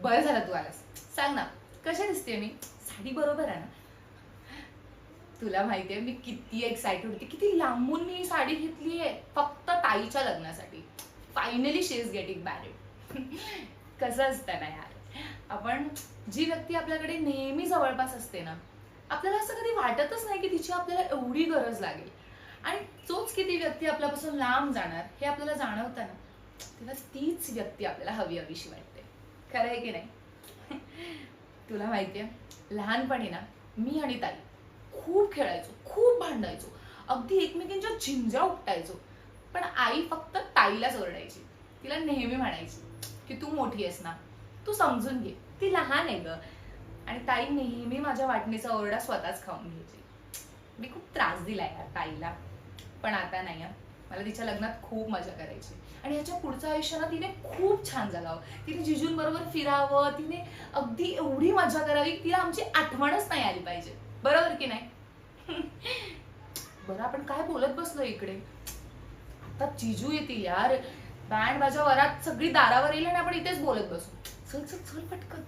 बरं झालं तू आलास. सांग ना, कशा दिसते मी? साडी बरोबर आहे ना? तुला माहितीये मी किती एक्साइटेड होते, किती लांबून मी ही साडी घेतली आहे फक्त ताईच्या लग्नासाठी. Finally she is getting married. कसं असतं ना यार, आपण जी व्यक्ती आपल्याकडे नेहमी जवळपास असते ना, आपल्याला असं कधी वाटतच नाही की तिची आपल्याला एवढी गरज लागेल. आणि तोच किती व्यक्ती आपल्यापासून लांब जाणार हे आपल्याला जाणवतं ना, तेव्हा तीच व्यक्ती आपल्याला हवी हवीशी वाटते. खरं आहे की नाही? तुला माहितीये, लहानपणी ना मी आणि ताई खूप खेळायचो, खूप भांडायचो, अगदी एकमेकांच्या झिंज्या उपटायचो. पण आई फक्त ताईलाच ओरडायची. तिला नेहमी म्हणायची की तू मोठी आहेस ना, तू समजून घे, ती लहान आहे ग. आणि ताई नेहमी माझ्या वाटणीचा ओरडा स्वतःच खाऊन घ्यायची. मी खूप त्रास दिलाय यार ताईला, पण आता नाही हं. मला तिच्या लग्नात खूप मजा करायची. आणि ह्याच्या पुढचं आयुष्य ना तिने खूप छान जगावं. तिने जिजूंबरोबर फिरावं, तिने अगदी एवढी मजा करावी, तिला आमची आठवणच नाही आली पाहिजे. बरोबर की नाही? बरं, आपण काय बोलत बसलो इकडे? आता जिजू येतील यार, बँड बाजा वरात सगळी दारावर येईल आणि आपण इथेच बोलत बसू. चल चल चल पटकन.